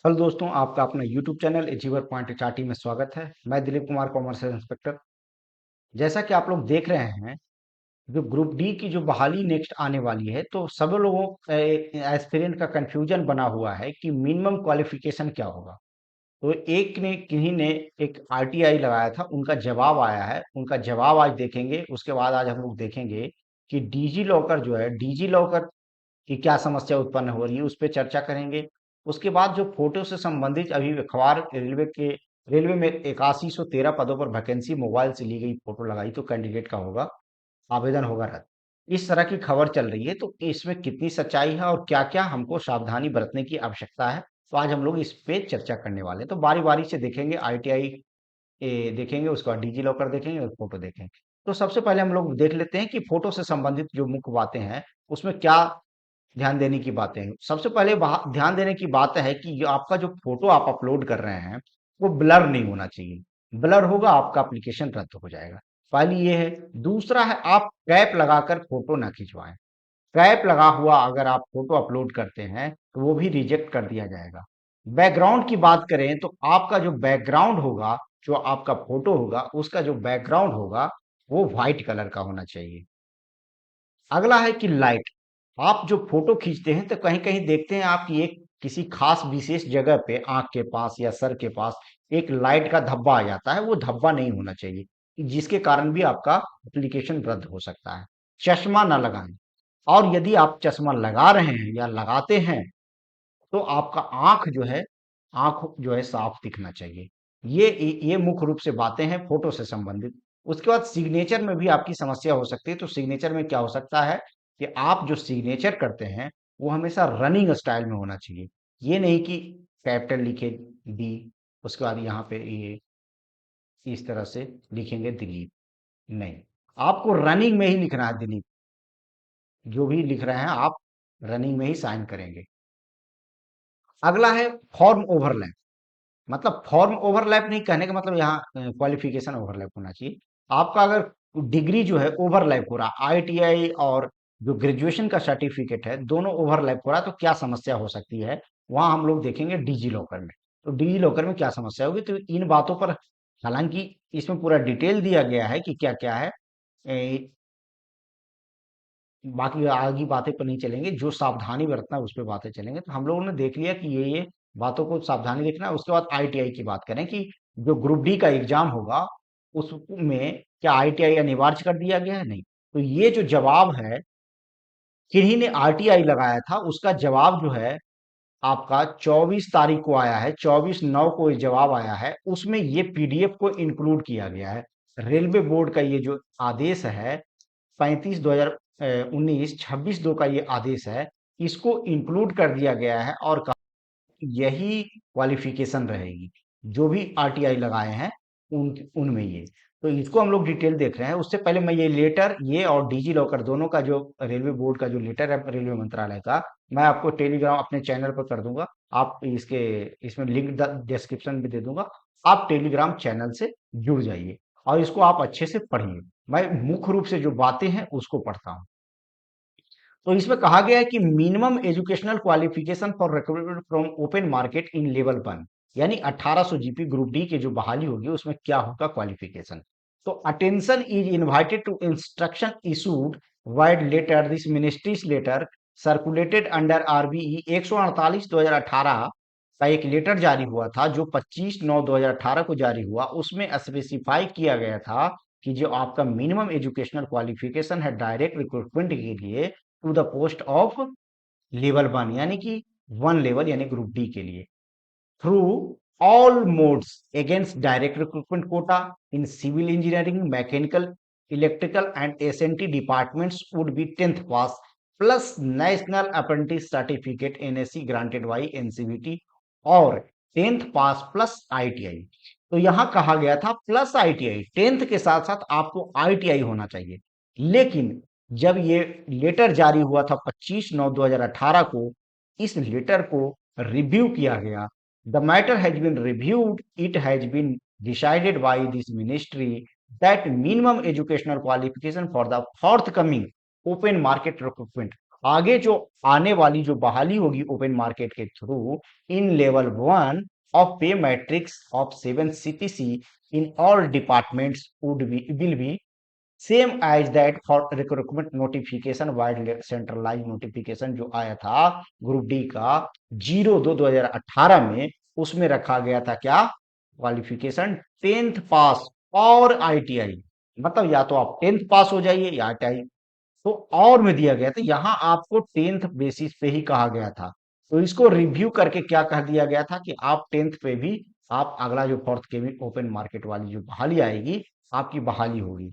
Hello दोस्तों, आपका अपना YouTube channel achiever point HRT में स्वागत है। मैं दिलीप कुमार, कॉमर्शियल इंस्पेक्टर। जैसा कि आप लोग देख रहे हैं, जो ग्रुप डी की जो बहाली नेक्स्ट आने वाली है, तो सब लोगों एस्पिरेंट का कंफ्यूजन बना हुआ है कि मिनिमम क्वालिफिकेशन क्या होगा। तो एक ने किन्हीं ने एक आरटीआई लगाया था, उनका जवाब आया है। उनका जवाब आज देखेंगे। उसके बाद आज हम लोग देखेंगे कि डीजी लॉकर जो है, डीजी लॉकर कि क्या समस्या उत्पन्न हो रही है, उस पे चर्चा करेंगे। उसके बाद जो फोटो से संबंधित अभी अखबार रेलवे में 8113 पदों पर वैकेंसी मोबाइल से ली गई फोटो लगाई तो कैंडिडेट का होगा आवेदन होगा रद्द। इस तरह की खबर चल रही है, तो इसमें कितनी सच्चाई है और क्या क्या हमको सावधानी बरतने की आवश्यकता है, तो आज हम लोग इस पे चर्चा करने वाले हैं। तो बारी बारी से देखेंगे। आईटीआई देखेंगे, उसके बाद डिजी लॉकर देखेंगे और फोटो देखेंगे। तो सबसे पहले हम लोग देख लेते हैं कि फोटो से संबंधित जो मुख्य बातें हैं उसमें क्या ध्यान देने की बातें हैं। सबसे पहले ध्यान देने की बात है कि जो आपका जो फोटो आप अपलोड कर रहे हैं वो ब्लर नहीं होना चाहिए। ब्लर होगा, आपका एप्लीकेशन रद्द हो जाएगा। पहली ये है। दूसरा है, आप कैप लगाकर फोटो ना खिंचवाएं। कैप लगा हुआ अगर आप फोटो अपलोड करते हैं तो वो भी रिजेक्ट कर दिया जाएगा। बैकग्राउंड की बात करें तो आपका जो बैकग्राउंड होगा, जो आपका फोटो होगा, उसका जो बैकग्राउंड होगा वो व्हाइट कलर का होना चाहिए। अगला है कि लाइट। आप जो फोटो खींचते हैं तो कहीं कहीं देखते हैं आप कि एक किसी खास विशेष जगह पे आंख के पास या सर के पास एक लाइट का धब्बा आ जाता है। वो धब्बा नहीं होना चाहिए, जिसके कारण भी आपका एप्लीकेशन रद्द हो सकता है। चश्मा ना लगाएं। और यदि आप चश्मा लगा रहे हैं या लगाते हैं तो आपका आंख जो है साफ दिखना चाहिए। ये मुख्य रूप से बातें हैं फोटो से संबंधित। उसके बाद सिग्नेचर में भी आपकी समस्या हो सकती है। तो सिग्नेचर में क्या हो सकता है कि आप जो सिग्नेचर करते हैं वो हमेशा रनिंग स्टाइल में होना चाहिए। ये नहीं कि कैपिटल लिखे डी, उसके बाद यहाँ पे ये इस तरह से लिखेंगे दिलीप। नहीं, आपको रनिंग में ही लिखना है दिलीप। जो भी लिख रहे हैं आप रनिंग में ही साइन करेंगे। अगला है फॉर्म ओवरलैप। मतलब फॉर्म ओवरलैप नहीं, कहने का मतलब यहाँ क्वालिफिकेशन ओवरलैप होना चाहिए। आपका अगर डिग्री जो है ओवरलैप हो रहा, आईटीआई और जो ग्रेजुएशन का सर्टिफिकेट है दोनों ओवरलैप हो रहा, तो क्या समस्या हो सकती है वहां हम लोग देखेंगे डिजी लॉकर में। तो डिजी लॉकर में क्या समस्या होगी, तो इन बातों पर, हालांकि इसमें पूरा डिटेल दिया गया है कि क्या क्या है। बाकी आगे बातें पर नहीं चलेंगे, जो सावधानी बरतना है उस पे बातें चलेंगे। तो हम लोगों ने देख लिया कि ये बातों को सावधानी देखना है। उसके बाद आईटीआई की बात करें कि जो ग्रुप डी का एग्जाम होगा उसमें क्या आईटीआई अनिवार्य कर दिया गया है? नहीं। तो ये जो जवाब है, किन्हीं ने आरटीआई लगाया था, उसका जवाब जो है आपका 24 तारीख को आया है। 24/9 को ये जवाब आया है। उसमें ये पीडीएफ को इंक्लूड किया गया है। रेलवे बोर्ड का ये जो आदेश है 35/2019, 26/2 का ये आदेश है, इसको इंक्लूड कर दिया गया है और कहा यही क्वालिफिकेशन रहेगी जो भी आरटीआई लगाए हैं उनमें ये। तो इसको हम लोग डिटेल देख रहे हैं। उससे पहले मैं ये लेटर, ये और डिजी लॉकर दोनों का जो रेलवे बोर्ड का जो लेटर है रेलवे मंत्रालय का, मैं आपको टेलीग्राम अपने चैनल पर कर दूंगा। आप इसमें लिंक डिस्क्रिप्शन में दे दूंगा। आप टेलीग्राम चैनल से जुड़ जाइए और इसको आप अच्छे से पढ़िए। मैं मुख्य रूप से जो बातें हैं उसको पढ़ता हूँ। तो इसमें कहा गया है कि minimum educational qualification for recruitment from open market in level 1, यानी 1800 जीपी ग्रुप डी के जो बहाली होगी उसमें क्या होगा क्वालिफिकेशन। तो attention is invited to instruction issued vide letter, this ministry's letter circulated under RBE 148/2018 का एक लेटर जारी हुआ था जो 25/9/2018 को जारी हुआ। उसमें स्पेसिफाई किया गया था कि जो आपका मिनिमम एजुकेशनल क्वालिफिकेशन है डायरेक्ट रिक्रूटमेंट के लिए to the post of level 1, यानी कि 1 लेवल यानी ग्रुप डी के लिए, through all modes against direct recruitment quota in civil engineering, mechanical, electrical and SNT departments would be 10th pass plus national apprentice certificate NSC granted by NCVT और 10th pass plus ITI. तो यहां कहा गया था plus ITI, 10th के साथ साथ आपको आईटीआई होना चाहिए। लेकिन जब ये लेटर जारी हुआ था 25/9/2018 को, इस लेटर को रिव्यू किया गया। The matter has been reviewed, it has been decided by this ministry that minimum educational qualification for the forthcoming open market recruitment, आगे जो आने वाली जो बहाली होगी ओपन मार्केट के through in level 1 of pay matrix of 7 CTC in all departments would be will be same as that for recruitment notification wide centralise notification जो आया था ग्रुप डी का 02/2018 में, उसमें रखा गया था क्या, क्वालिफिकेशन 10th पास और आईटीआई। मतलब या तो आप 10th पास हो जाइए या आईटीआई। तो और में दिया गया था, यहाँ आपको 10th बेसिस पे ही कहा गया था। तो इसको रिव्यू करके क्या कह दिया गया था कि आप 10th पे भी आप अगला जो फोर्थ केवी ओपन मार्केट वाली जो बहाली आएगी आपकी बहाली होगी।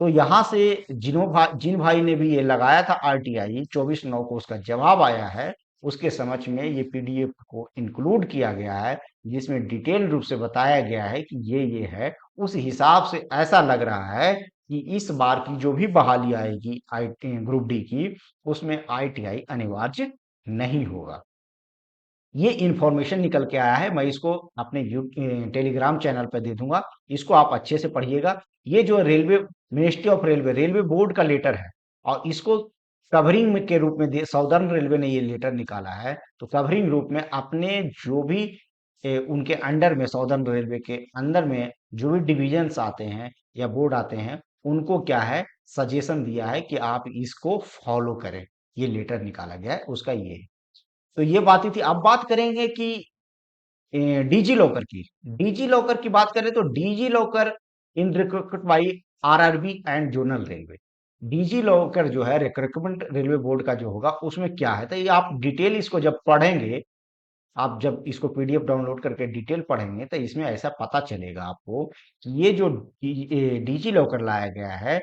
तो यहाँ से जिन भाई ने भी ये लगाया था आरटीआई 24/9 को उसका जवाब आया है, उसके समक्ष में ये पीडीएफ को इंक्लूड किया गया है, जिसमें डिटेल रूप से बताया गया है कि ये है। उस हिसाब से ऐसा लग रहा है कि इस बार की जो भी बहाली आएगी आई ग्रुप डी की, उसमें आईटीआई अनिवार्य नहीं होगा। ये इंफॉर्मेशन निकल के आया है, मैं इसको अपने टेलीग्राम चैनल पर दे दूंगा, इसको आप अच्छे से पढ़िएगा। ये जो railway ministry of railway board का लेटर है, और इसको कवरिंग के रूप में साउदर्न रेलवे ने ये लेटर निकाला है। तो कवरिंग रूप में अपने जो भी उनके अंडर में साउदर्न रेलवे के अंदर में जो भी डिविजन्स आते हैं या बोर्ड आते हैं, उनको क्या है, सजेशन दिया है कि आप इसको फॉलो करें। ये लेटर निकाला गया है उसका ये है। तो ये बातें थी। अब बात करेंगे कि डीजी लॉकर की। डीजी लॉकर की बात करें तो DG locker in recruitment by RRB and zonal railway. DG locker जो है रिक्रूटमेंट रेलवे बोर्ड का जो होगा, उसमें क्या है, तो ये आप डिटेल इसको जब पढ़ेंगे, आप जब इसको पीडीएफ डाउनलोड करके डिटेल पढ़ेंगे, तो इसमें ऐसा पता चलेगा आपको कि ये जो डीजी लॉकर लाया गया है,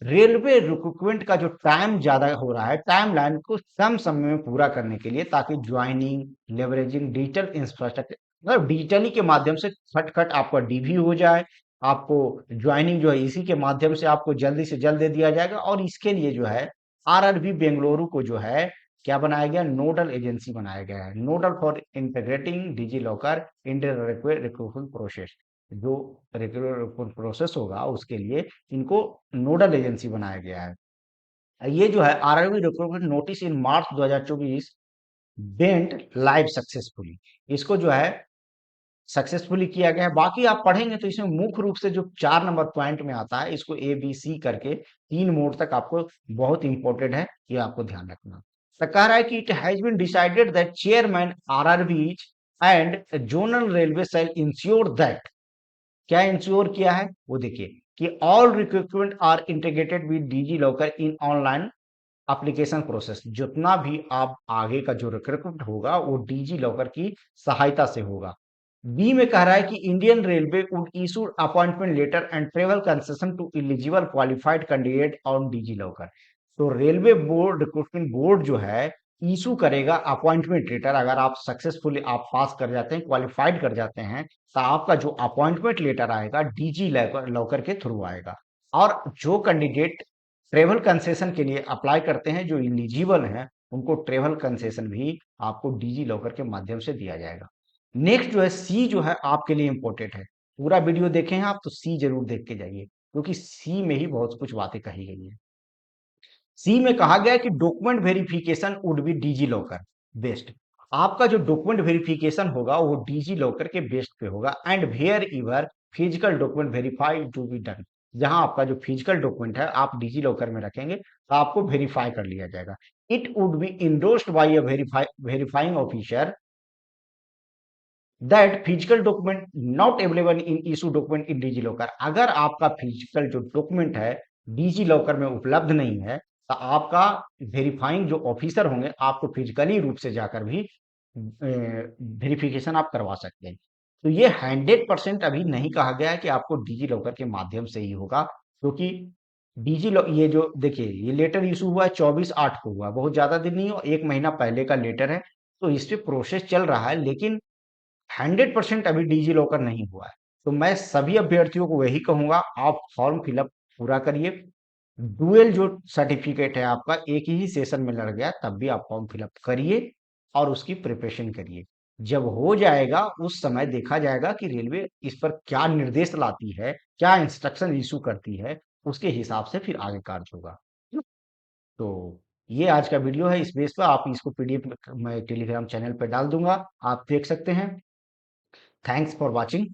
रेलवे रिक्रूटमेंट का जो टाइम ज्यादा हो रहा है, टाइम लाइन को कम समय में पूरा करने के लिए, ताकि ज्वाइनिंग लेवरेजिंग डिजिटल इंफ्रास्ट्रक्चर, मतलब डिजिटली के माध्यम से खटखट आपका डीवी हो जाए, आपको ज्वाइनिंग जो है इसी के माध्यम से आपको जल्दी से जल्द दे दिया जाएगा। और इसके लिए जो है आरआरबी बेंगलुरु को जो है क्या बनाया गया, नोडल एजेंसी बनाया गया है, nodal for integrating DigiLocker inter recruitment process. जो रिक्रूटमेंट प्रोसेस होगा उसके लिए इनको नोडल एजेंसी बनाया गया है। ये जो है RRB recruitment notice in March 2024 went live successfully, इसको जो है सक्सेसफुली किया गया है। बाकी आप पढ़ेंगे तो इसमें मुख्य रूप से जो 4 नंबर पॉइंट में आता है, इसको ए बी सी करके 3 मोड तक आपको बहुत इंपॉर्टेंट है, ये आपको ध्यान रखना। तो कह रहा है कि it has been decided that chairman RRB and zonal railway shall ensure that, क्या इंश्योर किया है वो देखिए, कि all recruitment are integrated with DigiLocker in online application process. जितना भी आप आगे का जो रिक्रूटमेंट होगा वो डीजी लॉकर की सहायता से होगा। बी में कह रहा है कि Indian railway would issue appointment letter and travel concession to eligible qualified candidate on DigiLocker. तो रेलवे बोर्ड रिक्रूटमेंट बोर्ड जो है इशू करेगा अपॉइंटमेंट लेटर, अगर आप सक्सेसफुली आप पास कर जाते हैं, क्वालिफाइड कर जाते हैं, तो आपका जो अपॉइंटमेंट लेटर आएगा डीजी लॉकर के थ्रू आएगा। और जो कैंडिडेट ट्रेवल कंसेशन के लिए अप्लाई करते हैं, जो एलिजिबल हैं, उनको ट्रेवल कंसेशन भी आपको डीजी लॉकर के माध्यम से दिया जाएगा। नेक्स्ट जो है सी, जो है आपके लिए इंपॉर्टेंट है। पूरा वीडियो देखें हैं आप तो सी जरूर देख के जाइए, क्योंकि सी में ही बहुत कुछ बातें कही गई है। सी में कहा गया है कि document verification would be DG locker based. आपका जो डॉक्यूमेंट वेरिफिकेशन होगा वो डीजी लॉकर के बेस्ड पे होगा। And wherever physical document verified to be done, जहां आपका जो फिजिकल डॉक्यूमेंट है आप डीजी लॉकर में रखेंगे तो आपको वेरीफाई कर लिया जाएगा। It would be endorsed by a verifying officer that physical document not available in issue document in DigiLocker. अगर आपका फिजिकल जो डॉक्यूमेंट है डिजी लॉकर में उपलब्ध नहीं है, तो आपका वेरीफाइंग जो ऑफिसर होंगे आपको फिजिकली रूप से जाकर भी वेरिफिकेशन आप करवा सकते हैं। तो ये 100% अभी नहीं कहा गया है कि आपको डिजी लॉकर के माध्यम से ही होगा, क्योंकि ये जो देखिए ये लेटर इशू हुआ है 24/8 को हुआ, बहुत ज्यादा दिन नहीं हो, 1 महीना पहले का लेटर है। तो इस पे प्रोसेस चल रहा है, लेकिन 100% अभी डिजी लॉकर नहीं हुआ है। तो मैं सभी अभ्यर्थियों को वही कहूंगा, आप फॉर्म फिलअप पूरा करिए। डुअल जो सर्टिफिकेट है आपका एक ही सेशन में लड़ गया, तब भी आप फॉर्म फिलअप करिए और उसकी प्रिपरेशन करिए। जब हो जाएगा उस समय देखा जाएगा कि रेलवे इस पर क्या निर्देश लाती है, क्या इंस्ट्रक्शन इशू करती है, उसके हिसाब से फिर आगे कार्य होगा। तो ये आज का वीडियो है, इस बेस पर आप इसको पीडीएफ मैं टेलीग्राम चैनल पे डाल दूंगा, आप देख सकते हैं। Thanks for watching.